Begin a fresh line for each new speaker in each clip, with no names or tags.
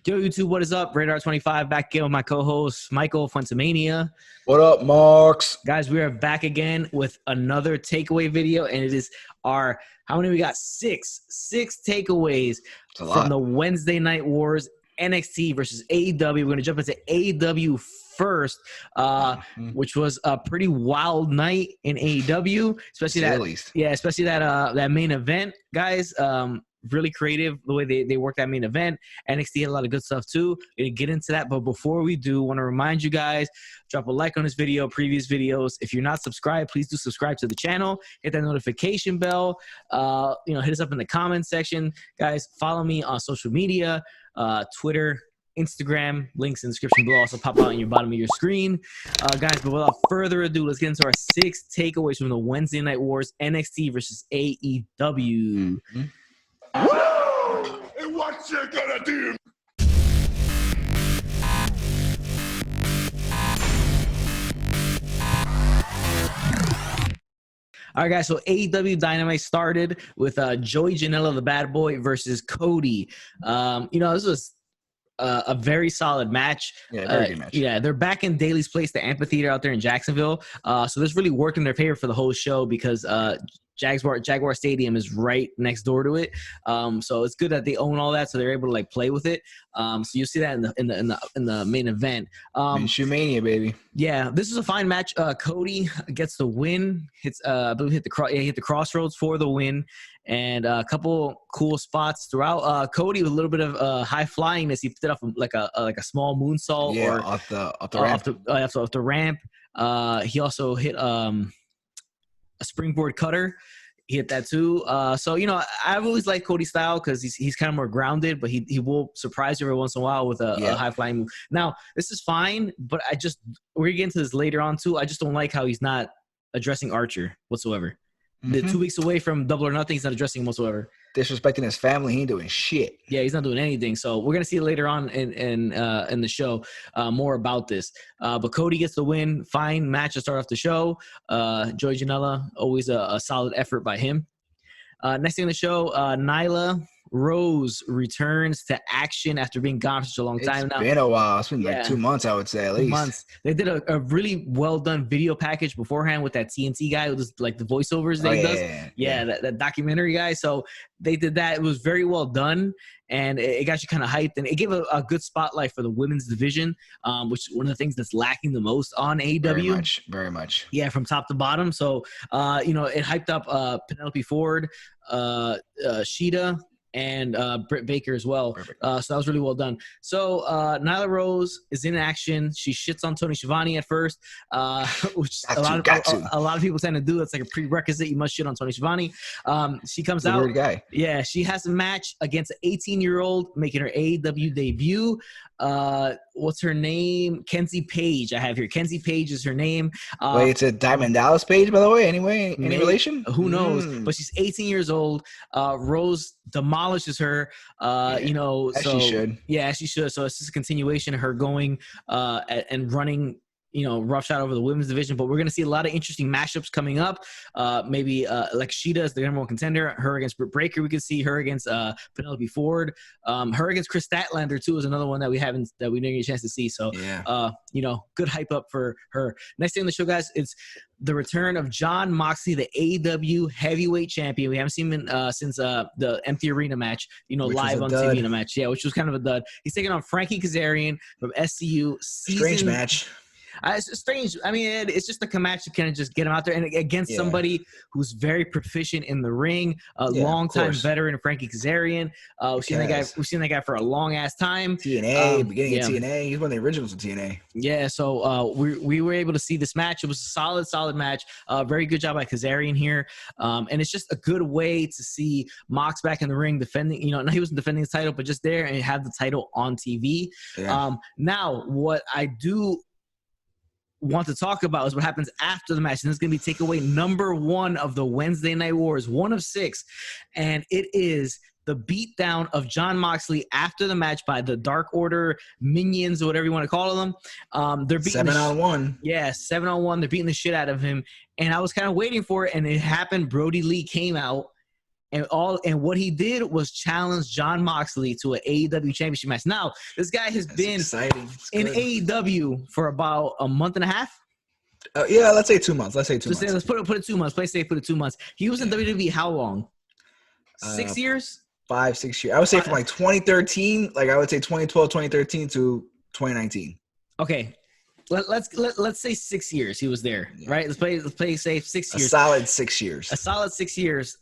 Yo, YouTube, what is up? Radar25 back again with my co-host, Michael Fuentemania.
What up, Marks?
Guys, we are back again with another takeaway video, and it is our, how many we got? Six takeaways from the Wednesday Night Wars, NXT versus AEW. We're going to jump into AEW first, which was a pretty wild night in AEW, especially that main event, guys. Really creative the way they worked that main event. NXT had a lot of good stuff too. We're gonna get into that, but before we do, want to remind you guys, drop a like on this video, previous videos. If you're not subscribed, please do subscribe to the channel. Hit that notification bell. Hit us up in the comments section, guys. Follow me on social media, Twitter, Instagram, links in the description below, also pop out in your bottom of your screen. Guys, but without further ado, let's get into our 6 takeaways from the Wednesday Night Wars, NXT versus AEW.
Woo! And what you gonna do?
All right, guys, so AEW Dynamite started with Joy Janela, the bad boy, versus Cody. This was a very solid match.
Yeah, very good match.
Yeah, they're back in Daly's Place, the amphitheater out there in Jacksonville. So this really worked in their favor for the whole show because Jaguar Stadium is right next door to it. So it's good that they own all that, so they're able to like play with it. So you'll see that in the main event.
Shoemania, baby.
Yeah, this is a fine match. Cody gets the win. I believe hit the crossroads for the win, and a couple cool spots throughout. Cody with a little bit of high flyingness. He did off like a small moonsault,
or off the ramp.
He also hit a springboard cutter. He hit that too. I've always liked Cody's style because he's kind of more grounded, but he will surprise you every once in a while with a high flying move. Now, this is fine, but we're going to get into this later on too. I just don't like how he's not addressing Archer whatsoever. The 2 weeks away from Double or Nothing, he's not addressing him whatsoever.
Disrespecting his family, he ain't doing shit.
Yeah, he's not doing anything. So we're gonna see later on in the show more about this. But Cody gets the win. Fine match to start off the show. Joy Janela, always a solid effort by him. Next thing on the show, Nyla Rose returns to action after being gone for such a long time now.
It's been a while. It's been like 2 months, I would say, at least. 2 months.
They did a really well-done video package beforehand with that TNT guy, with like the voiceovers that he does. Yeah, that documentary guy. So they did that. It was very well done, and it got you kind of hyped, and it gave a good spotlight for the women's division, which is one of the things that's lacking the most on AEW.
Very much.
Yeah, from top to bottom. So, it hyped up Penelope Ford, Shida, and Britt Baker as well. So that was really well done. So Nyla Rose is in action. She shits on Tony Schiavone at first, which a lot of people tend to do. It's like a prerequisite. You must shit on Tony Schiavone. She comes out.
Weird guy.
Yeah, she has a match against an 18-year-old making her AEW debut. What's her name? Kenzie Page. I have here. Kenzie Page is her name.
Wait, it's a Diamond Dallas Page, by the way. Anyway, any relation?
Who knows? But she's 18 years old. Rose demolishes her. As
she should.
Yeah, she should. So it's just a continuation of her going and running, roughshod over the women's division. But we're going to see a lot of interesting matchups coming up. Maybe like Shida is the number one contender. Her against Britt Baker. We could see her against Penelope Ford. Her against Chris Statlander too is another one that we didn't get a chance to see. So good hype up for her. Next thing on the show, guys, it's the return of Jon Moxley, the AEW heavyweight champion. We haven't seen him since the Empty Arena match, live on TV in a match. Yeah, which was kind of a dud. He's taking on Frankie Kazarian from SCU.
Strange match.
It's strange. I mean, it's just a match to kind of just get him out there and against somebody who's very proficient in the ring, a longtime veteran, Frankie Kazarian. We've seen that guy for a long ass time.
TNA, beginning of TNA. He's one of the originals of TNA.
Yeah, so we were able to see this match. It was a solid match. Very good job by Kazarian here. And it's just a good way to see Mox back in the ring defending. He wasn't defending his title, but just there and have the title on TV. Yeah. Now, what I do want to talk about is what happens after the match. And this is going to be takeaway number 1 of the Wednesday Night Wars, 1 of 6. And it is the beatdown of Jon Moxley after the match by the Dark Order minions or whatever you want to call them. They're beating
7-on-1.
Yeah, 7-on-1. They're beating the shit out of him. And I was kind of waiting for it, and it happened. Brodie Lee came out And what he did was challenge Jon Moxley to an AEW championship match. Now, this guy has been in AEW for about a month and a half.
Yeah, let's say 2 months. Let's put
it 2 months. Let's say put it 2 months. He was in WWE how long? 6 years?
5, 6 years. I would say from like 2013, like I would say 2012, 2013 to 2019.
Okay. Let's say 6 years he was there, right? Let's play safe. 6 years.
A solid 6 years.
A solid 6 years.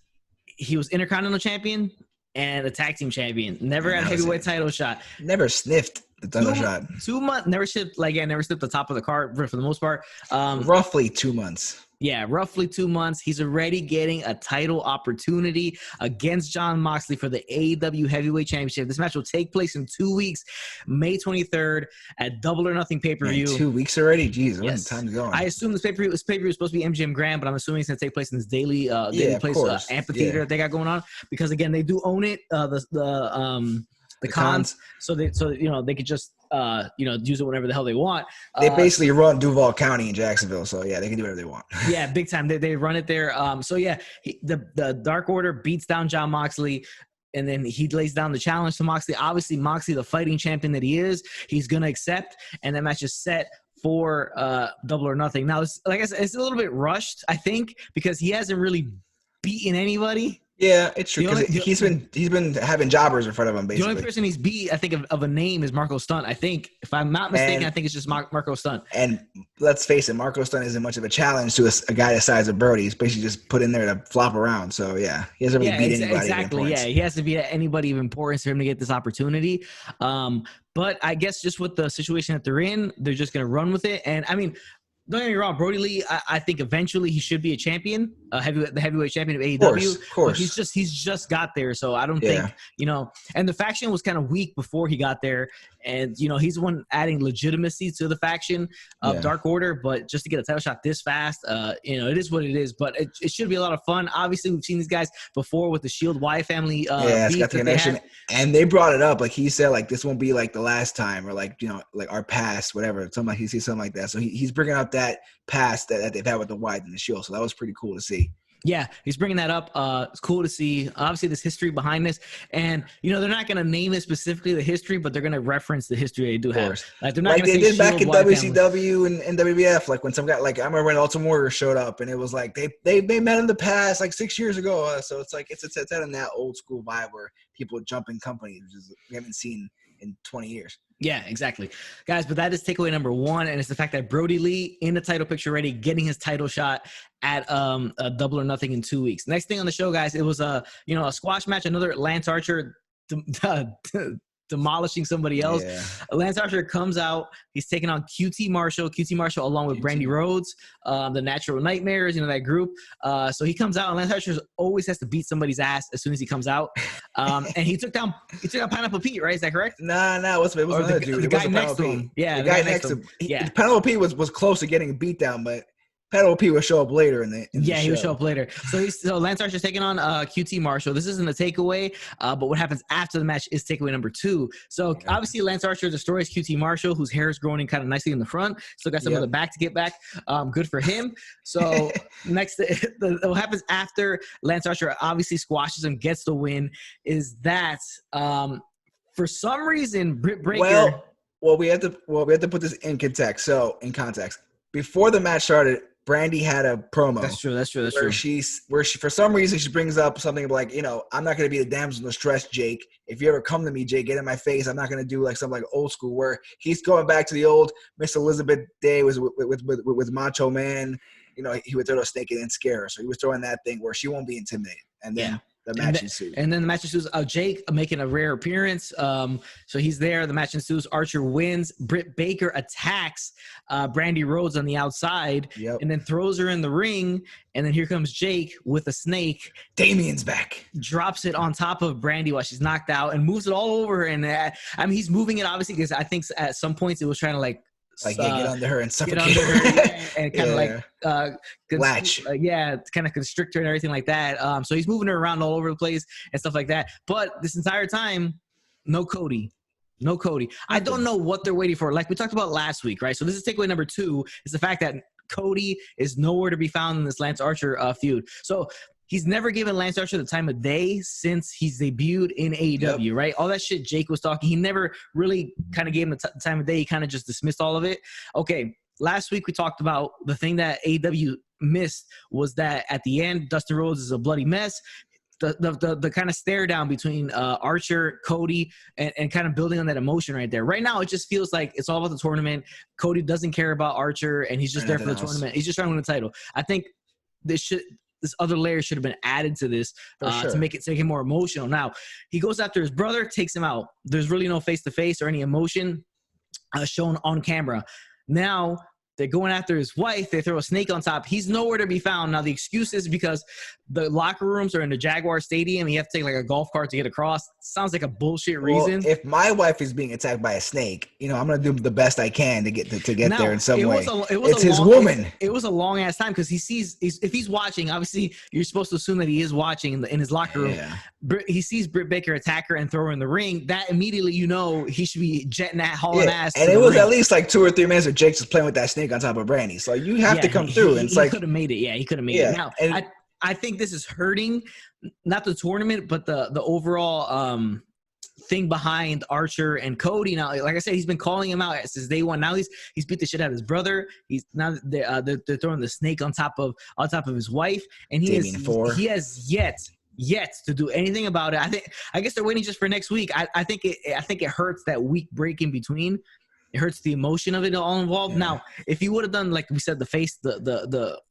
He was Intercontinental Champion and a tag team champion. Never got a heavyweight title shot.
Never sniffed the title shot.
2 months. Never sniffed the top of the card for the most part.
Roughly 2 months.
Yeah, roughly 2 months. He's already getting a title opportunity against Jon Moxley for the AEW Heavyweight Championship. This match will take place in 2 weeks, May 23rd at Double or Nothing pay-per-view.
2 weeks already? Jeez, where's the time going?
I assume this pay-per-view is supposed to be MGM Grand, but I'm assuming it's going to take place in this daily place amphitheater that they got going on because, again, they do own it, the cons. So they could just use it whenever the hell they want.
They basically run Duval County in Jacksonville, so yeah, they can do whatever they want.
Yeah, big time. They run it there. The Dark Order beats down Jon Moxley, and then he lays down the challenge to Moxley. Obviously, Moxley, the fighting champion that he is, he's gonna accept, and that match is set for Double or Nothing. Now, like I said, it's a little bit rushed, I think, because he hasn't really beaten anybody.
Yeah, it's true. He's been having jobbers in front of him, basically.
The only person he's beat, I think, of a name is Marco Stunt. I think, if I'm not mistaken, I think it's just Marco Stunt.
And let's face it, Marco Stunt isn't much of a challenge to a guy the size of Brodie. He's basically just put in there to flop around. So, yeah, he hasn't really beat anybody.
Exactly, yeah. He has to beat anybody of importance for him to get this opportunity. But I guess just with the situation that they're in, they're just going to run with it. And, I mean, don't get me wrong, Brodie Lee, I think eventually he should be a champion, the heavyweight champion of AEW.
Of course.
But he's just got there, so I don't think, and the faction was kind of weak before he got there, and, he's the one adding legitimacy to the faction of Dark Order, but just to get a title shot this fast, it is what it is, but it should be a lot of fun. Obviously, we've seen these guys before with the Shield Y family.
It's got the connection, and they brought it up, like he said, like this won't be like the last time, or like, like our past, whatever, he sees something like that, so he's bringing up that past that they've had with the White and the Shield. So that was pretty cool to see.
Yeah, he's bringing that up. It's cool to see. Obviously, there's history behind this, and they're not going to name it specifically the history, but they're going to reference the history they do have. Like they're not
like they did back in WCW
family.
and WWF. Like when some guy, like I remember when Ultimate Warrior showed up, and it was like they met in the past, like 6 years ago. So it's like it's set in that old school vibe where people jump in companies, which is we haven't seen in 20 years.
Yeah, exactly. Guys, but that is takeaway number one, and it's the fact that Brodie Lee in the title picture already, getting his title shot at a Double or Nothing in 2 weeks. Next thing on the show, guys, it was a squash match, another Lance Archer demolishing somebody else. Yeah. Lance Archer comes out. He's taking on Cutie Marshall along with Brandy Rhodes, the Natural Nightmares, that group. So he comes out, and Lance Archer always has to beat somebody's ass as soon as he comes out. And he took down Pineapple Pete, right? Is that correct?
Nah, it was another dude.
The guy next to him. Yeah,
the guy next to him. Pineapple Pete was close to getting beat down, but Pineapple Pete will show up later in the show.
He will show up later. So Lance Archer's taking on QT Marshall. This isn't a takeaway, but what happens after the match is takeaway number two. So obviously Lance Archer destroys QT Marshall, whose hair is growing in kind of nicely in the front. Still got some of the back to get back. Good for him. So what happens after Lance Archer obviously squashes him, gets the win, is that for some reason Britt Baker.
Well, we have to put this in context. So in context, before the match started, Brandy had a promo.
That's true.
Where she for some reason she brings up something like, I'm not gonna be the damsel in distress, Jake. If you ever come to me, Jake, get in my face. I'm not gonna do like something like old school where he's going back to the old Miss Elizabeth Day was with Macho Man. He would throw a snake in and scare her. So he was throwing that thing where she won't be intimidated. And then the match ensues.
And then the match ensues. Jake making a rare appearance. So he's there. The match ensues. Archer wins. Britt Baker attacks Brandy Rhodes on the outside and then throws her in the ring. And then here comes Jake with a snake.
Damien's back.
Drops it on top of Brandy while she's knocked out and moves it all over her. And he's moving it obviously because I think at some points it was trying to
get under her and suffocate her.
And kind of
latch.
Kind of constrict her and everything like that. So he's moving her around all over the place and stuff like that. But this entire time, no Cody. I don't know what they're waiting for. Like we talked about last week, right? So this is takeaway number two, is the fact that Cody is nowhere to be found in this Lance Archer feud. So he's never given Lance Archer the time of day since he's debuted in AEW, right? All that shit Jake was talking, he never really kind of gave him the time of day. He kind of just dismissed all of it. Okay, last week we talked about the thing that AEW missed was that at the end, Dustin Rhodes is a bloody mess. The kind of stare down between Archer, Cody, and kind of building on that emotion right there. Right now, it just feels like it's all about the tournament. Cody doesn't care about Archer, and he's just there for the tournament. He's just trying to win the title. I think this other layer should have been added to this to make it more emotional. Now, he goes after his brother, takes him out. There's really no face-to-face or any emotion shown on camera. Now, they're going after his wife. They throw a snake on top. He's nowhere to be found. Now, the excuse is because the locker rooms are in the Jaguar Stadium. You have to take like a golf cart to get across. Sounds like a bullshit reason.
If my wife is being attacked by a snake, I'm going to do the best I can to get there in some way. It's his woman.
It was a long ass time because he sees if he's watching. Obviously, you're supposed to assume that he is watching in his locker room.
Yeah.
He sees Britt Baker attack her and throw her in the ring. That immediately, he should be jetting that hauling ass.
And it was at least like 2 or 3 minutes of Jake just playing with that snake on top of Brandy. So you have to come through. And
he could have made it. Yeah, he could have made it. Now, I think this is hurting, not the tournament, but the overall thing behind Archer and Cody. Now, like I said, he's been calling him out since day one. Now he's beat the shit out of his brother. They're throwing the snake on top of his wife, and he has yet to do anything about it. I guess they're waiting just for next week. I think it hurts that week break in between. It hurts the emotion of it all involved. Yeah. Now, if you would have done, like we said, the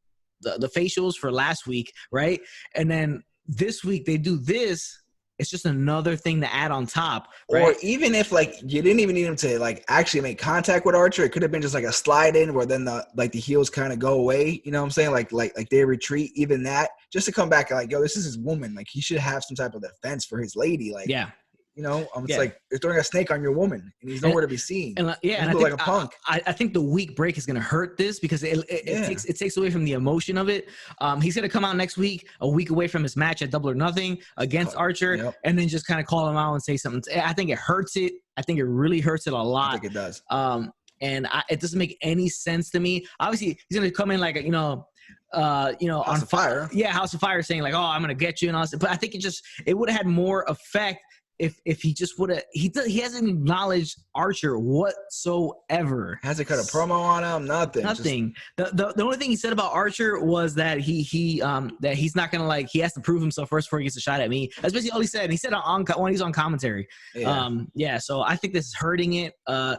facials for last week, right? And then this week they do this, it's just another thing to add on top, right?
Or even if you didn't even need him to actually make contact with Archer, it could have been just like a slide in where then the heels kind of go away. You know what I'm saying? Like they retreat, even that, just to come back and this is his woman. Like he should have some type of defense for his lady. It's like you're throwing a snake on your woman, and he's nowhere to be seen.
And I think, like a punk. I think the week break is going to hurt this because it takes away from the emotion of it. He's going to come out next week, a week away from his match at Double or Nothing against Archer, and then just kind of call him out and say something. I think it hurts it. I think it really hurts it a lot.
I think it does.
It doesn't make any sense to me. Obviously, he's going to come in
House of Fire.
Yeah, House of Fire, saying oh, I'm going to get you and all this. But I think it would have had more effect if he just would have. He hasn't acknowledged Archer whatsoever.
Hasn't cut a promo on him. Nothing.
The only thing he said about Archer was that that he's not gonna he has to prove himself first before he gets a shot at me. That's basically all he said. He said when he's on commentary. Yeah. So I think this is hurting it. I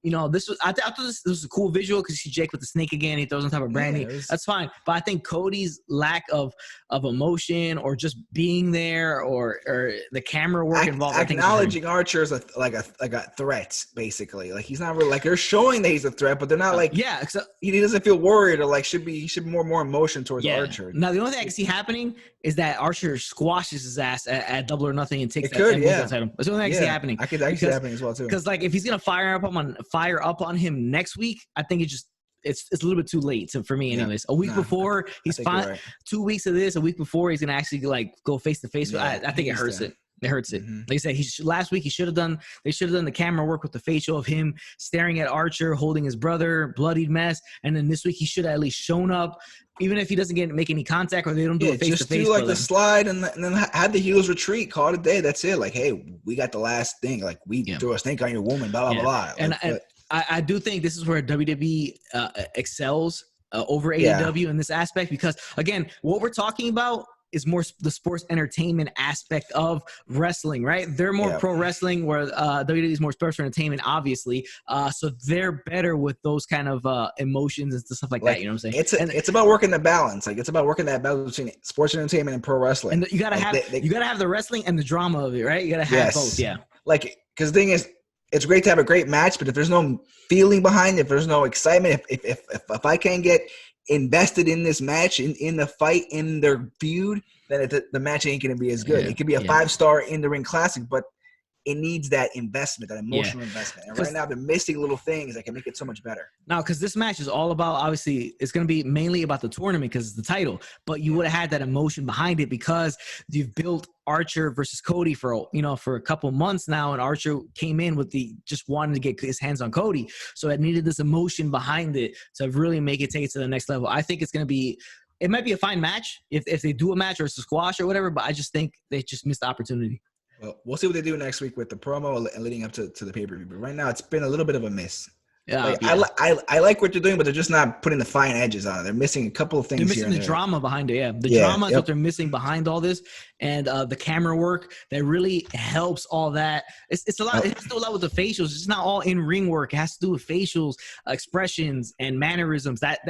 thought this was a cool visual because you see Jake with the snake again. He throws on top of Brandy. That's fine. But I think Cody's lack of emotion or just being there or the camera work involved.
Acknowledging Archer as a threat, basically. He's not really they're showing that he's a threat, but they're not he doesn't feel worried or should be more emotion towards Archer.
Now the only thing I can see happening is that Archer squashes his ass at Double or Nothing and takes that title. That's the only thing I can see happening.
I could see happening as well too.
Because if he's gonna fire up on him next week, I think it's a little bit too late for me anyways. A week before he's fine. Right. 2 weeks of this, a week before he's gonna actually go face to face. I think it hurts it. It hurts it. Like I said, last week they should have done the camera work with the facial of him staring at Archer, holding his brother, bloodied mess. And then this week he should have at least shown up, even if he doesn't make any contact or they don't do a face to face.
Just do the slide and then have the heels retreat. Call it a day. That's it. Hey, we got the last thing. We throw a snake on your woman. Blah blah blah.
And I do think this is where WWE excels over AEW in this aspect because again, what we're talking about is more the sports entertainment aspect of wrestling, right? They're more pro wrestling, where WWE is more sports entertainment, obviously. So they're better with those kind of emotions and stuff like that. You know what I'm saying?
It's about working the balance. It's about working that balance between sports entertainment and pro wrestling.
And you gotta have the wrestling and the drama of it, right? You gotta have both. Yeah.
Because the thing is, it's great to have a great match, but if there's no feeling behind it, if there's no excitement, if I can't get invested in this match, in the fight, in their feud, then the match ain't going to be as good. It could be a 5-star in the ring classic, but it needs that investment, that emotional investment. And right now they're missing little things that can make it so much better.
Now, because this match is all about, obviously, it's going to be mainly about the tournament because it's the title, but you would have had that emotion behind it because you've built Archer versus Cody for a couple months now, and Archer came in with just wanting to get his hands on Cody, so it needed this emotion behind it to really make it take it to the next level. I think it's going to be it might be a fine match if they do a match or it's a squash or whatever, but I just think they just missed the opportunity.
Well, we'll see what they do next week with the promo and leading up to the pay-per-view. But right now, it's been a little bit of a miss.
Yeah,
I like what they're doing, but they're just not putting the fine edges on it. They're missing a couple of things.
They're missing the drama behind it. Yeah, the drama is what they're missing behind all this, and the camera work that really helps all that. It's a lot. It has to do a lot with the facials. It's not all in ring work. It has to do with facials, expressions, and mannerisms. That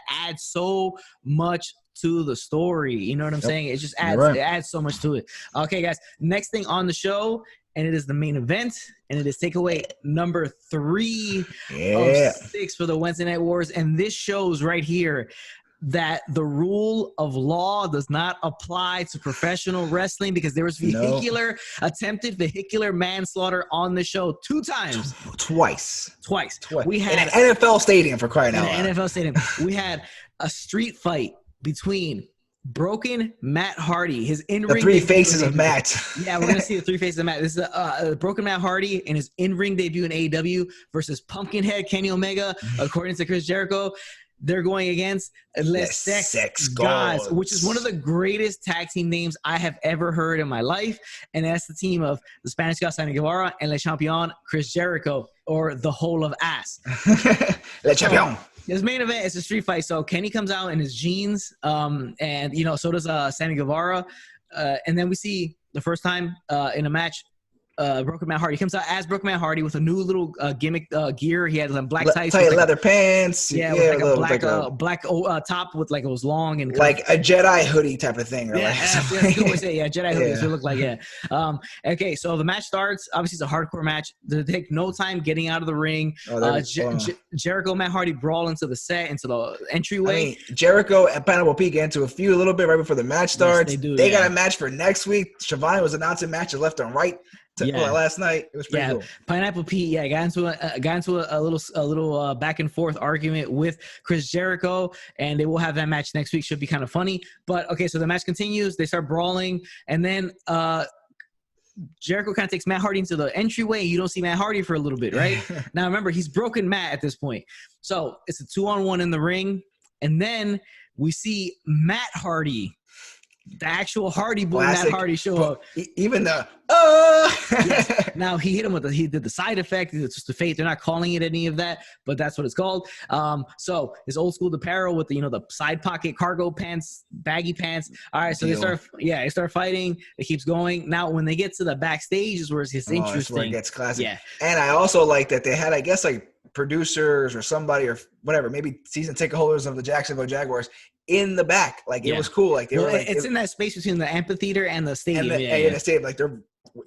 adds so much to the story. You know what I'm saying? It just adds it adds so much to it. Okay, guys. Next thing on the show. And it is the main event, and it is takeaway number 3 of 6 for the Wednesday Night Wars. And this shows right here that the rule of law does not apply to professional wrestling because there was attempted vehicular manslaughter on the show 2 times.
Twice.
We had
in an NFL stadium, for crying out loud.
NFL stadium. We had a street fight between Broken Matt Hardy, his in-ring.
The 3 faces of Matt.
Yeah, we're going to see the 3 faces of Matt. This is Broken Matt Hardy in his in-ring debut in AEW versus Pumpkinhead Kenny Omega, according to Chris Jericho. They're going against Les Sex Gods, which is one of the greatest tag team names I have ever heard in my life. And that's the team of the Spanish God, Sammy Guevara, and Le Champion, Chris Jericho, or the whole of ass.
Le Champion.
His main event is a street fight. So Kenny comes out in his jeans, and so does Sammy Guevara. And then we see the first time in a match, Broken Matt Hardy. He comes out as Broken Matt Hardy with a new little gimmick gear. He had some black tights,
tight leather pants.
Yeah, with like a black top with like it was long and
like a Jedi hoodie type of thing. Or
that's a good way to say. Yeah, Jedi hoodie. That's what it looked like. Okay, so the match starts. Obviously, it's a hardcore match. They take no time getting out of the ring. Jericho, Matt Hardy brawl into the entryway.
I mean, Jericho and Pineapple Pete get into a little bit right before the match starts.
Yes, they do.
They got a match for next week. Shivani was announcing matches left and right. Last night it was pretty cool.
Pineapple Pete, got into a little back and forth argument with Chris Jericho, and they will have that match next week. Should be kind of funny. But okay, so the match continues. They start brawling, and then Jericho kind of takes Matt Hardy into the entryway. You don't see Matt Hardy for a little bit, right? Now remember, he's broken Matt at this point, so it's a 2-on-1 in the ring, and then we see Matt Hardy. The actual Hardy Boy Matt Hardy show up.
Even the
yes. Now he hit him he did the side effect. It's just a fate. They're not calling it any of that, but that's what it's called. So his old school apparel with the side pocket cargo pants, baggy pants. All right, so they start fighting. It keeps going. Now when they get to the backstage is where it's interesting.
That's where it gets classic.
Yeah.
And I also like that they had, I guess, like producers or somebody or whatever, maybe season ticket holders of the Jacksonville Jaguars in the back. Like it was cool. Like they were like,
it's in that space between the amphitheater and the stadium.
And the stadium, like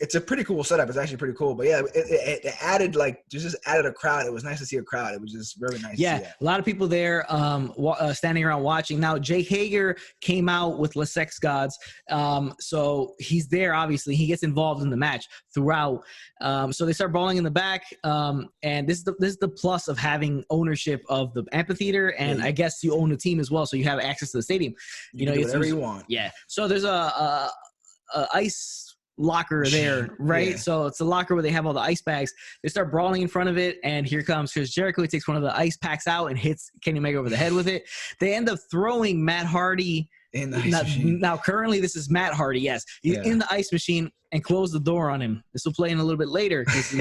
it's a pretty cool setup. It's actually pretty cool. But yeah, it added just added a crowd. It was nice to see a crowd. It was just very nice.
Yeah,
to see that.
A lot of people there standing around watching. Now Jake Hager came out with Les Sex Gods, so he's there. Obviously, he gets involved in the match throughout. So they start brawling in the back, and this is the plus of having ownership of the amphitheater, and I guess you own the team as well, so you have access to the stadium.
You can do whatever you want.
Yeah. So there's a ice locker there, right?
Yeah.
So it's a locker where they have all the ice bags. They start brawling in front of it, and here comes Chris Jericho. He takes one of the ice packs out and hits Kenny Omega over the head with it. They end up throwing Matt Hardy
in the ice machine.
Now currently this is Matt Hardy. Yes, he's in the ice machine and close the door on him. This will play in a little bit later because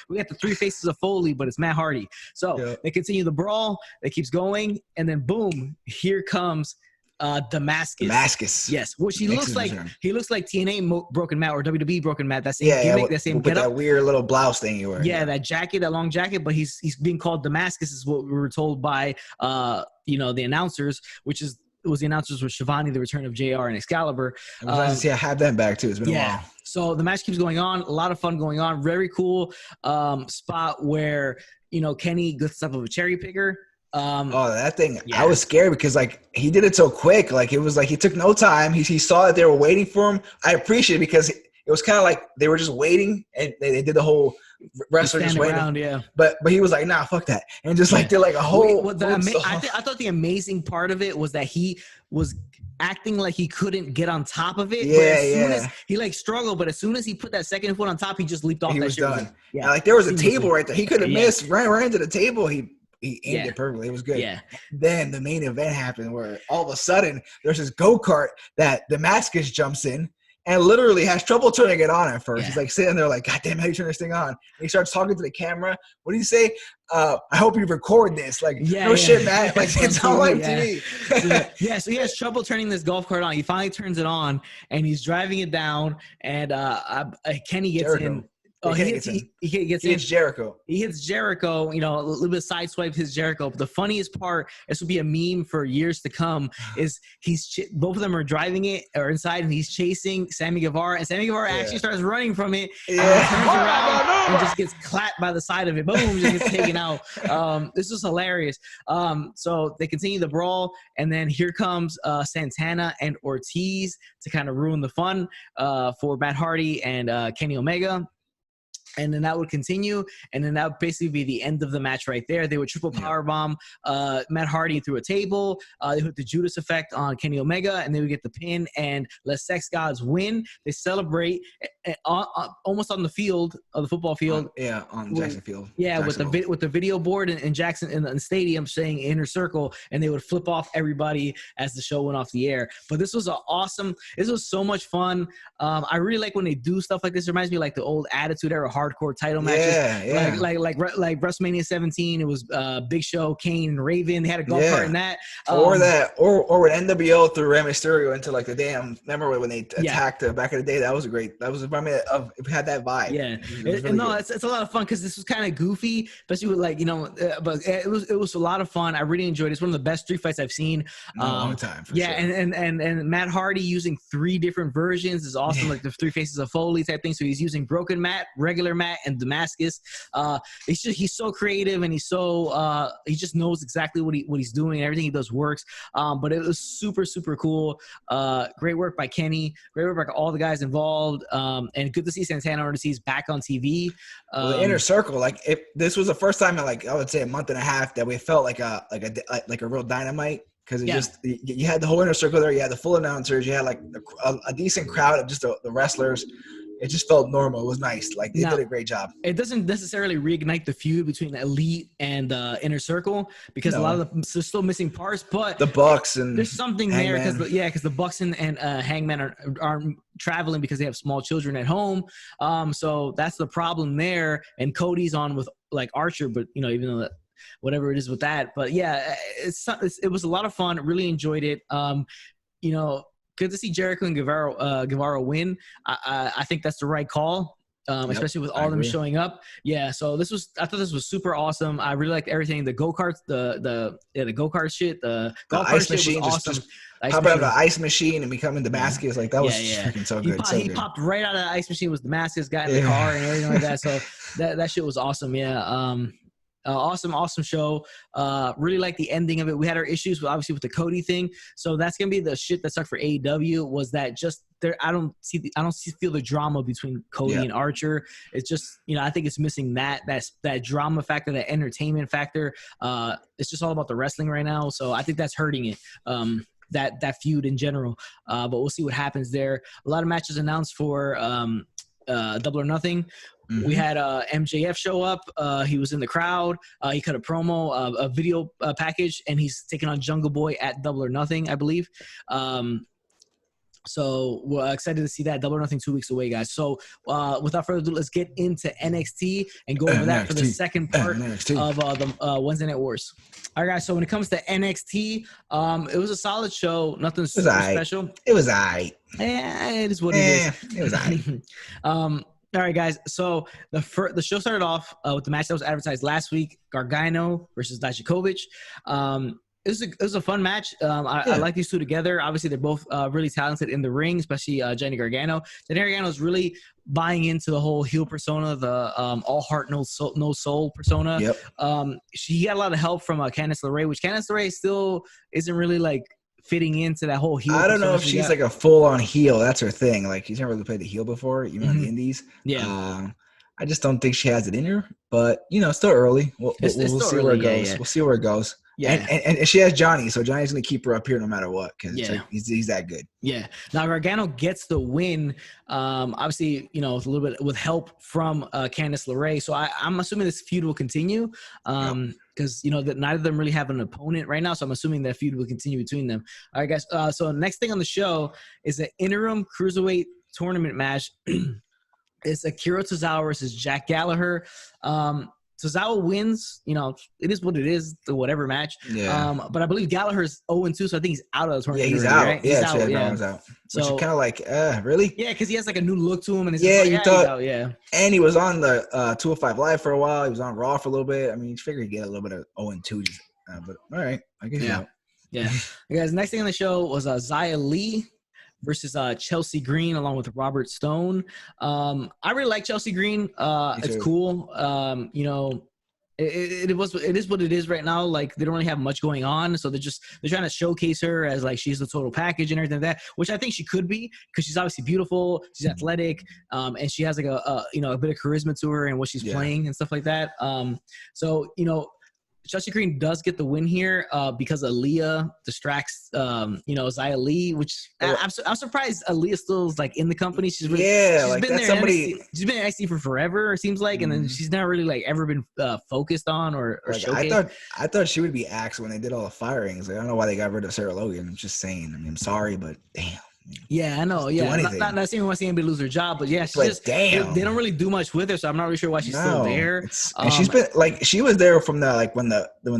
we got the 3 faces of Foley, but it's Matt Hardy. So they continue the brawl. It keeps going, and then boom, here comes Damascus. Yes, which he looks like TNA Broken Matt or WWE Broken Matt. That same gimmick, that same
getup. That weird little blouse thing you wear.
Yeah, that jacket, that long jacket, but he's being called Damascus is what we were told by the announcers, which was the announcers with Shivani, the return of JR and Excalibur.
I was nice to see I have them back too. It's been a while.
So the match keeps going on, a lot of fun going on. Very cool spot where Kenny gets up of a cherry picker.
That thing! Yeah. I was scared because he did it so quick. Like it was like he took no time. He saw that they were waiting for him. I appreciate it because it was kind of like they were just waiting, and they did the whole wrestler just waiting.
Around,
But he was like, nah, fuck that, and just did like a whole.
I thought the amazing part of it was that he was acting like he couldn't get on top of it. Soon as he struggled, but as soon as he put that second foot on top, he just leaped off.
He
that
was
shit.
Done. Yeah, there was a table right there. He could have missed right into the table. he aimed it perfectly. It was good.
Yeah.
Then the main event happened where all of a sudden there's this go-kart that Damascus jumps in and literally has trouble turning it on at first.
Yeah.
He's like sitting there like, God damn, how do you turn this thing on? And he starts talking to the camera. What do you say? I hope you record this. Like, shit, man. Like, it's on live TV.
So he has trouble turning this golf cart on. He finally turns it on, and he's driving it down, and Kenny gets
Jericho.
in. Oh, he hits
Jericho.
He hits Jericho, a little bit sideswipe his Jericho. But the funniest part, this will be a meme for years to come, is both of them are driving it or inside, and he's chasing Sammy Guevara, and Sammy Guevara actually starts running from it, and turns around and just gets clapped by the side of it. Boom, just gets taken out. This was hilarious. So they continue the brawl, and then here comes Santana and Ortiz to kind of ruin the fun for Matt Hardy and Kenny Omega. And then that would continue, and then that would basically be the end of the match right there. They would triple powerbomb Matt Hardy through a table. They put the Judas effect on Kenny Omega, and they would get the pin and let Sex Gods win. They celebrate almost on the field, of the football field.
On Jackson Field.
Yeah, with the video board in Jackson in the stadium saying Inner Circle, and they would flip off everybody as the show went off the air. But this was this was so much fun. I really like when they do stuff like this. It reminds me of like the old Attitude Era hardcore title matches, like WrestleMania 17. It was Big Show, Kane, and Raven. They had a golf cart in that,
or when NWO threw Rey Mysterio into like the damn. Remember when they attacked back in the day? That was great. That was it had that vibe.
Yeah, it's a lot of fun because this was kind of goofy, especially with but it was a lot of fun. I really enjoyed it. It's one of the best street fights I've seen
in a long time.
Sure. And Matt Hardy using 3 different versions is awesome, like the 3 faces of Foley type thing. So he's using Broken Matt, regular Matt, and Damascus. He's so creative, and he's so he just knows exactly what he's doing, and everything he does works. But it was super, super cool. Great work by Kenny. Great work by all the guys involved. And good to see Santana Ortiz back on TV.
The Inner Circle, this was the first time in I would say a month and a half that we felt like a real Dynamite. Because you had the whole Inner Circle there, you had the full announcers, you had a decent crowd of just the wrestlers. It just felt normal. It was nice. They did a great job.
It doesn't necessarily reignite the feud between Elite and Inner Circle because a lot of there's still missing parts. But
the Bucks and
there's something
Hangman.
there because the Bucks and Hangman are traveling because they have small children at home. So that's the problem there. And Cody's on with Archer, but even though that. Whatever it is with that, but it was a lot of fun. Really enjoyed it. Good to see Jericho and Guevara win. I think that's the right call, especially with all of them showing up. Yeah, so I thought this was super awesome. I really liked everything. The go-karts, the go-kart shit, the golf cart shit was awesome.
How about the ice machine and becoming Damascus? That was freaking so good.
He popped right out of the ice machine with Damascus, got in the car and everything like that. So that shit was awesome. Yeah. Awesome show. Really like the ending of it. We had our issues with the Cody thing, so that's gonna be the shit that sucked for AEW. Was that just there? I don't feel the drama between Cody and Archer. It's just I think it's missing that drama factor, that entertainment factor. It's just all about the wrestling right now, so I think that's hurting it. That feud in general. But we'll see what happens there. A lot of matches announced for Double or Nothing. Mm-hmm. We had MJF show up. He was in the crowd. He cut a promo, a video package, and he's taking on Jungle Boy at Double or Nothing, I believe. So we're excited to see that. Double or Nothing 2 weeks away, guys. So without further ado, let's get into NXT and go over that for the second part of the Wednesday Night Wars. All right, guys. So when it comes to NXT, it was a solid show. Nothing super special.
It was all right.
Yeah, it is what it is.
It was all right.
All right, guys. So the show started off with the match that was advertised last week: Gargano versus Kovich. It was a fun match. I like these two together. Obviously, they're both really talented in the ring, especially Johnny Gargano. Johnny Gargano is really buying into the whole heel persona, the all heart, no soul persona.
Yep.
She got a lot of help from Candice LeRae, which Candice LeRae still isn't really fitting into that whole heel.
I don't know if she's a full-on heel. That's her thing. She's never really played the heel before, even on the indies.
Yeah.
I just don't think she has it in her. But still early. We'll see where it goes. Yeah. We'll see where it goes. Yeah. And she has Johnny, so Johnny's gonna keep her up here no matter what, because he's that good. Yeah.
Now Gargano gets the win. Obviously, with a little bit with help from Candice LeRae. So I'm assuming this feud will continue. because neither of them really have an opponent right now, so I'm assuming that feud will continue between them. All right, guys. So next thing on the show is an interim cruiserweight tournament match. It's Akira Tozawa versus Jack Gallaher. Tozawa wins. It is what it is, the whatever match.
Yeah.
But I believe Gallaher is 0-2, so I think he's out of the tournament.
Yeah, he's
already,
out.
right?
Yeah, he's out.
So
which is kind of like, really?
Yeah, because he has like a new look to him, and
you thought,
he's out, yeah.
And he was on the 205 Live for a while. He was on Raw for a little bit. I mean, you figure he'd get a little bit of 0-2. But all right, I guess he's out.
Yeah. Guys, next thing on the show was Xia Li versus Chelsea Green along with Robert Stone. I really like Chelsea Green. It's cool. It is what it is right now. Like, they don't really have much going on, so they're trying to showcase her as like she's the total package and everything like that, which I think she could be, because she's obviously beautiful, she's athletic, and she has like a bit of charisma to her and what she's playing and stuff like that. Chelsea Green does get the win here because Aaliyah distracts, Xia Li, which I'm surprised Aaliyah still is like in the company. She's been there. She's been in NXT for forever, it seems like, and then she's never really like ever been focused on or showcased.
I thought she would be axed when they did all the firings. Like, I don't know why they got rid of Sarah Logan. I'm just saying. I mean, I'm sorry, but damn.
Yeah, I know. Yeah, not saying we want to see anybody lose their job, but yeah, they don't really do much with her, so I'm not really sure why she's still there.
And she's been like, she was there from the when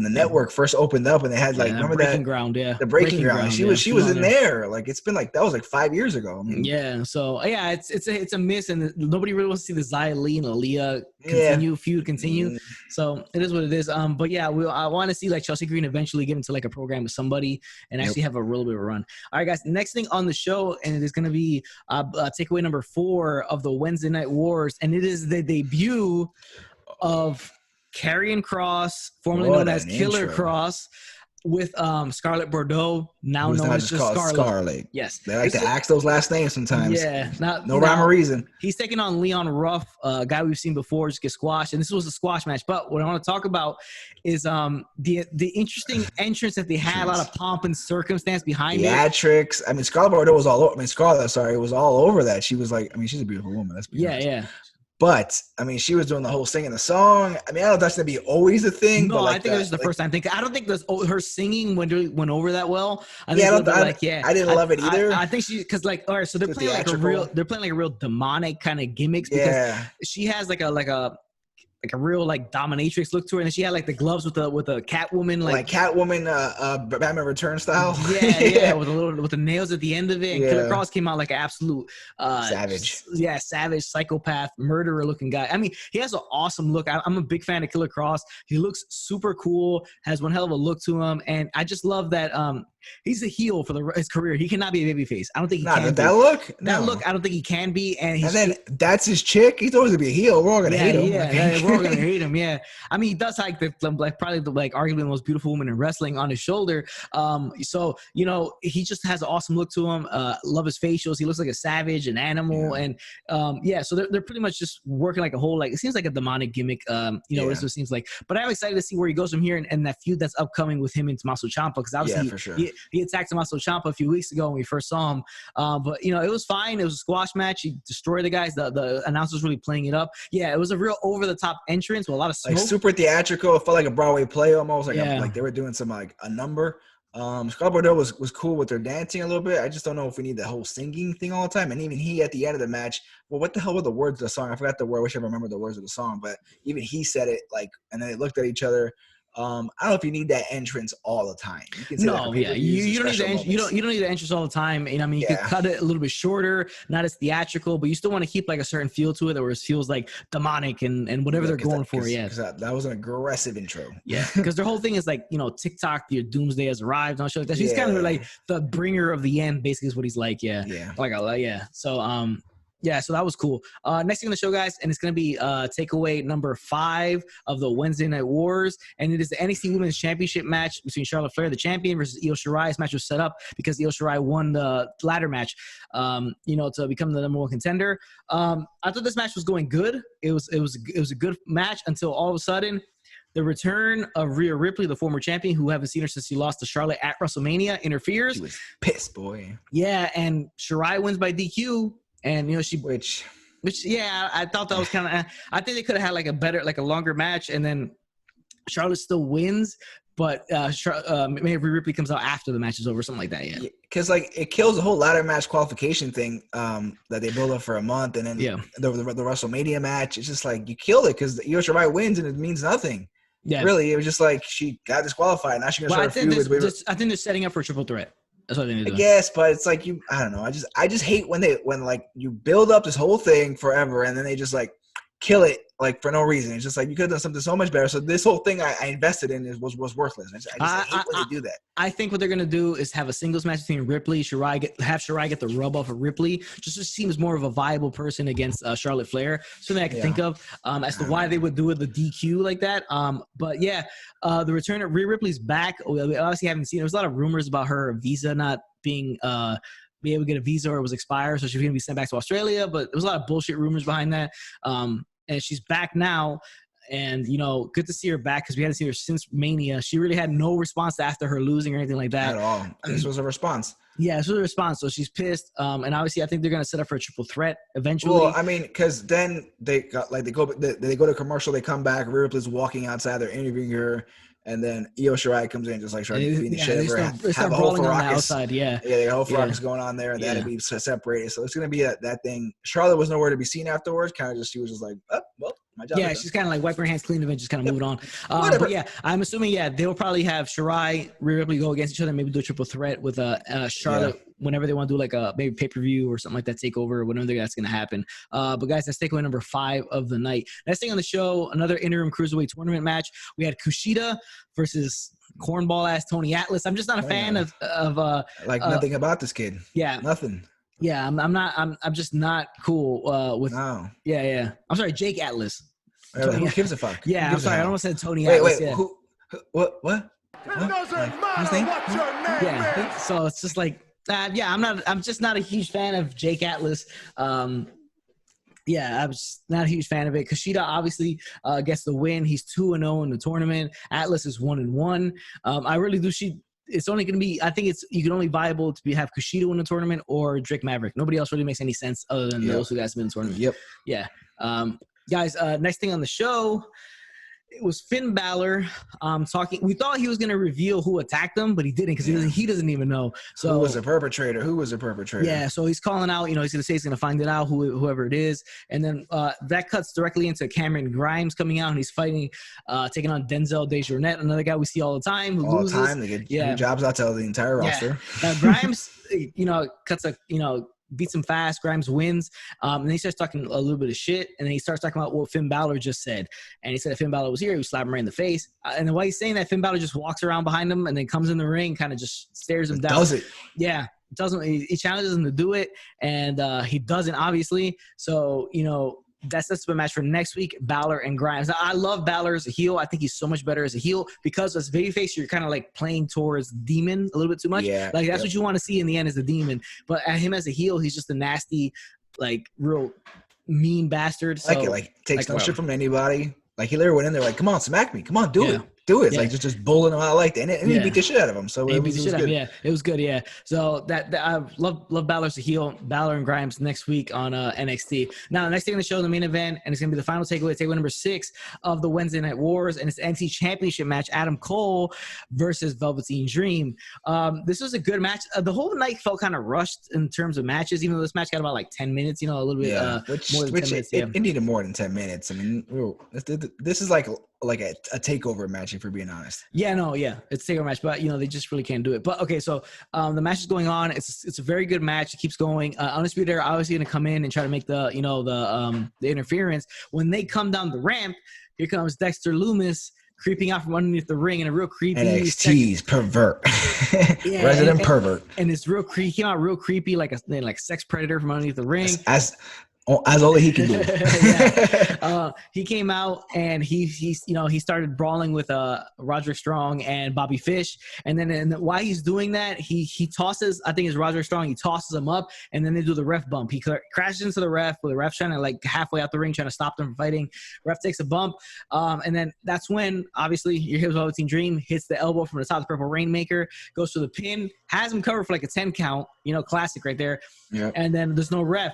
the network first opened up, and they had like remember
Breaking
that
Ground,
the Breaking Ground. She was in there. Like, it's been like that was like 5 years ago. I mean,
so yeah, it's a miss, and nobody really wants to see the Xia Li and Aaliyah feud continue. So it is what it is. But yeah, I want to see like Chelsea Green eventually get into like a program with somebody and actually have a real bit of a run. All right, guys. Next thing on the show, and it is going to be takeaway number 4 of the Wednesday Night Wars, and it is the debut of Carey Cross, formerly known as Killer Cross, with Scarlett Bordeaux, now known as just Scarlett. Yes.
They like to axe those last names sometimes.
Yeah.
No rhyme or reason.
He's taking on Leon Ruff, a guy we've seen before just get squashed. And this was a squash match. But what I want to talk about is the interesting entrance that they had, a lot of pomp and circumstance behind it.
Theatrics. I mean, Scarlett Bordeaux was all over. Was all over that. She was like, I mean, she's a beautiful woman. Let's be honest.
Yeah.
But I mean, she was doing the whole singing the song. I mean, I don't know if that's gonna be always a thing.
No,
but like
I think it was the first time. I don't think her singing went over that well. I didn't love it either. I think because like, all right, so they're playing like a real demonic kind of gimmicks, because she has like a real like dominatrix look to her, and then she had like the gloves with a Catwoman like
Catwoman Batman Return style.
Yeah, with the nails at the end of it. And Killer Cross came out like an absolute
savage.
Savage psychopath murderer looking guy. I mean, he has an awesome look. I'm a big fan of Killer Cross. He looks super cool, has one hell of a look to him, and I just love that he's a heel for his career. He cannot be a babyface. I don't think he can.
That look,
I don't think he can be. And
then that's his chick. He's always gonna be a heel. We're all gonna hate him.
We're all gonna hate him. Yeah, I mean, he does like probably arguably the most beautiful woman in wrestling on his shoulder. So he just has an awesome look to him. Love his facials. He looks like a savage, an animal, and so they're pretty much just working like a whole it seems like a demonic gimmick. That's what it seems like. But I'm excited to see where he goes from here and that feud that's upcoming with him and Tommaso Ciampa, because obviously
for sure.
He attacked Tommaso Ciampa a few weeks ago when we first saw him. But it was fine. It was a squash match. He destroyed the guys. The announcers really playing it up. Yeah, it was a real over the top entrance with a lot of smoke.
Like super theatrical. It felt like a Broadway play almost. Like they were doing some like a number. Scarlett Bordeaux was cool with their dancing a little bit. I just don't know if we need the whole singing thing all the time. And even he at the end of the match, well, what the hell were the words of the song? I forgot the word. I wish I remember the words of the song. But even he said it and then they looked at each other. I don't know if you need that entrance all the time. You don't need the entrance all the time. And I mean, you can cut it a little bit shorter, not as theatrical, but you still want to keep like a certain feel to it, where it feels like demonic and whatever they're going for. Yeah, that was an aggressive intro.
Yeah, because their whole thing is like TikTok, your doomsday has arrived. And shit like that. He's kind of like the bringer of the end, basically, is what he's like. Yeah. So so that was cool. Next thing on the show, guys, and it's going to be takeaway number 5 of the Wednesday Night Wars, and it is the NXT Women's Championship match between Charlotte Flair, the champion, versus Io Shirai. This match was set up because Io Shirai won the ladder match, to become the number 1 contender. I thought this match was going good. It was a good match until all of a sudden, the return of Rhea Ripley, the former champion, who haven't seen her since she lost to Charlotte at WrestleMania, interferes.
She was pissed, boy.
Yeah, and Shirai wins by DQ. And which I thought that was kind of. I think they could have had like a better, like a longer match, and then Charlotte still wins, but maybe Ripley comes out after the match is over, something like that. Yeah,
because like it kills the whole ladder match qualification thing that they build up for a month, and then the WrestleMania match. It's just like you killed it because Io Shirai wins and it means nothing. Yeah, really, it was just like she got disqualified. Now she's gonna start a feud with.
I think they're setting up for a triple threat. That's what they need to do.
I guess, but it's like I don't know. I just hate when like you build up this whole thing forever and then they just like kill it like for no reason. It's just like you could have done something so much better. So this whole thing I invested in was worthless. I hate when they do that.
I think what they're gonna do is have a singles match between Ripley, have Shirai get the rub off of Ripley. Just seems more of a viable person against Charlotte Flair. Something I can think of as to why they would do it the DQ like that. But yeah, the return of Rhea Ripley's back. We obviously haven't seen. There was a lot of rumors about her visa not being be able to get a visa or it was expired, so she's going to be sent back to Australia. But there was a lot of bullshit rumors behind that. And she's back now. And, good to see her back because we hadn't seen her since Mania. She really had no response after her losing or anything like that.
At all. This was a response.
Yeah, this was a response. So she's pissed. And obviously, I think they're going to set up for a triple threat eventually.
Well, I mean, because then they got they go to commercial, they come back. Rhea Ripley's walking outside, they're interviewing her. And then Io Shirai comes in just like starting beating the shit out of her. Have a whole Farrakis. The whole Farrakis going on there. They had to be separated. So it's going to be that thing. Charlotte was nowhere to be seen afterwards. She was just like, oh, well, my job.
Yeah, she's kind of like wiping her hands clean and just kind of moving on. But yeah, I'm assuming, they will probably have Shirai, Rhea Ripley go against each other, maybe do a triple threat with Charlotte whenever they want to do like a maybe pay-per-view or something like that, takeover or whatever that's going to happen. But guys, that's takeaway number 5 of the night. Next thing on the show, another interim cruiserweight tournament match. We had Kushida versus cornball ass Tony Atlas. I'm just not a fan of
nothing about this kid.
Yeah,
nothing.
Yeah, I'm just not cool with.
No.
Yeah. I'm sorry, Jake Atlas.
Who gives a fuck?
Yeah, I'm sorry. I almost said Tony Atlas.
Wait, who? What?
It doesn't matter what your name is.
So it's just like, I'm just not a huge fan of Jake Atlas. I'm just not a huge fan of it. Kushida obviously gets the win. He's 2-0 in the tournament. Atlas is 1-1. I really do see. It's only going to be. I think you can only viable to have Kushida win the tournament or Drake Maverick. Nobody else really makes any sense other than those who guys have been in the tournament.
Yep.
Yeah. Guys, next thing on the show, it was Finn Balor talking. We thought he was going to reveal who attacked him, but he didn't because he doesn't even know. So
who was the perpetrator?
Yeah, so he's calling out. He's going to say he's going to find it out, whoever it is. And then that cuts directly into Cameron Grimes coming out, and he's fighting, taking on Denzel Desjardins, another guy we see all the time who loses.
All the time. They get jobs out to the entire roster.
Grimes, cuts beats him fast. Grimes wins. And then he starts talking a little bit of shit. And then he starts talking about what Finn Balor just said. And he said if Finn Balor was here, he would slap him right in the face. And then while he's saying that, Finn Balor just walks around behind him and then comes in the ring, kind of just stares him down.
Does it?
Yeah. He challenges him to do it. And he doesn't, obviously. So, that's the match for next week, Balor and Grimes. Now, I love Balor as a heel. I think he's so much better as a heel because as babyface, you're kind of like playing towards demon a little bit too much.
Yeah,
that's what you want to see in the end is the demon. But at him as a heel, he's just a nasty, like real mean bastard. So,
takes no shit from anybody. Like he literally went in there like, come on, smack me. Come on, do it. Do it. Yeah. Like just bullying him out like that. And he beat the shit out of him. So it was good.
Yeah, it was good. Yeah. So that I love Balor as a heel. Balor and Grimes next week on NXT. Now, next thing on the show, the main event, and it's going to be the final takeaway number 6 of the Wednesday Night Wars. And it's the NXT Championship match, Adam Cole versus Velveteen Dream. This was a good match. The whole night felt kind of rushed in terms of matches, even though this match got about like 10 minutes, a little bit more than 10 minutes.
It needed more than 10 minutes. I mean, this is like a takeover match, if we're being honest.
It's a takeover match, but they just really can't do it. But okay, so the match is going on. It's a very good match. It keeps going. Undisputed are obviously going to come in and try to make the interference. When they come down the ramp, here comes Dexter Lumis creeping out from underneath the ring in a real creepy
NXT's pervert. Resident pervert.
And it's real creepy. He came out real creepy, like a sex predator from underneath the ring.
As only he can do.
He came out and he started brawling with Roderick Strong and Bobby Fish, and then while he's doing that, he tosses, I think it's Roderick Strong, he tosses him up, and then they do the ref bump. He crashes into the ref with the ref trying to like halfway out the ring trying to stop them from fighting. Ref takes a bump, and then that's when obviously your here's Velveteen Dream hits the elbow from the top of the Purple Rainmaker, goes to the pin, has him covered for like a 10 count, classic right there.
Yep.
And then there's no ref.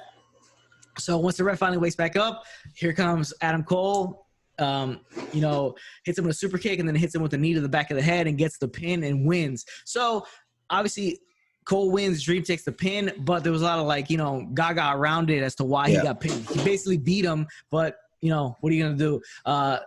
So once the ref finally wakes back up, here comes Adam Cole, you know, hits him with a super kick and then hits him with a knee to the back of the head and gets the pin and wins. So obviously Cole wins, Dream takes the pin, but there was a lot of like, you know, gaga around it as to why he got pinned. He basically beat him, but you know, what are you going to do?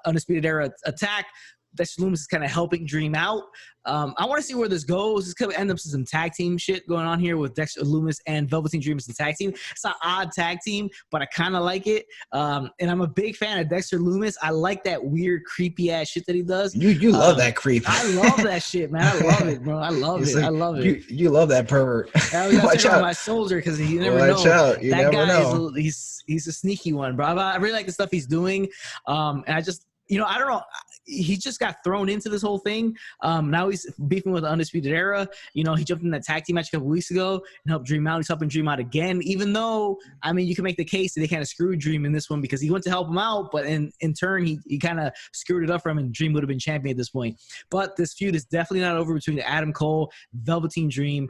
Undisputed Era attack. Dexter Lumis is kind of helping Dream out. I want to see where this goes. This could end up some tag team shit going on here with Dexter Lumis and Velveteen Dream as the tag team. It's an odd tag team, but I kind of like it. And I'm a big fan of Dexter Lumis. I like that weird, creepy ass shit that he does.
You love that creep.
I love that shit, man. I love it, bro. I love it.
Like,
I love it.
You love that pervert.
I was watch out on my soldier because you never know.
Watch out. You
that
never
guy
know.
He's a sneaky one, bro. I really like the stuff he's doing. And I just, you know, I don't know. He just got thrown into this whole thing. Now he's beefing with the Undisputed Era. You know, he jumped in that tag team match a couple weeks ago and helped Dream out. He's helping Dream out again, even though, I mean, you can make the case that they kind of screwed Dream in this one because he went to help him out, but in turn, he kind of screwed it up for him, and Dream would have been champion at this point. But this feud is definitely not over between Adam Cole, Velveteen Dream.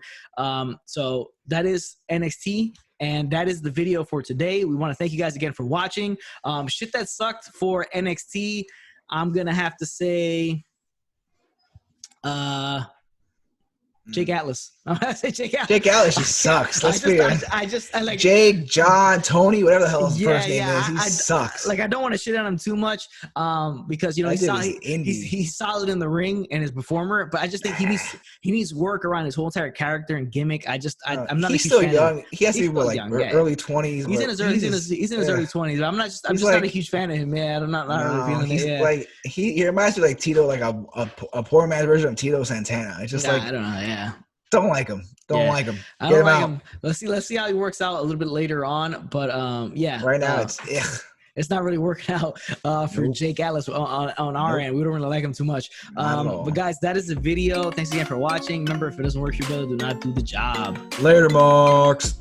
So that is NXT. And that is the video for today. We want to thank you guys again for watching. Shit that sucked for NXT. I'm going to have to say Jake Atlas. I'm going to say Jake Atlas.
Jake Atlas just sucks. Let's be honest.
I like
Jake, John, Tony, whatever the hell his first name is. He sucks.
Like, I don't want to shit on him too much because, you know, he's solid in the ring and his performer, but I just think he needs work around his whole entire character and gimmick. I'm not.
He's still young. He has to be like early 20s.
He's in his early 20s. But I'm just not a huge fan of him, man. I'm not really feeling it. Yeah.
Like he reminds me like Tito, like a poor man's version of Tito Santana. It's just like,
I don't know. Yeah.
Don't like him. Don't like him.
I don't like him. Let's see how he works out a little bit later on. But
right now
it's not really working out for Jake Atlas on our end. We don't really like him too much. But guys, that is the video. Thanks again for watching. Remember, if it doesn't work for you, brother, do not do the job.
Later, Marks.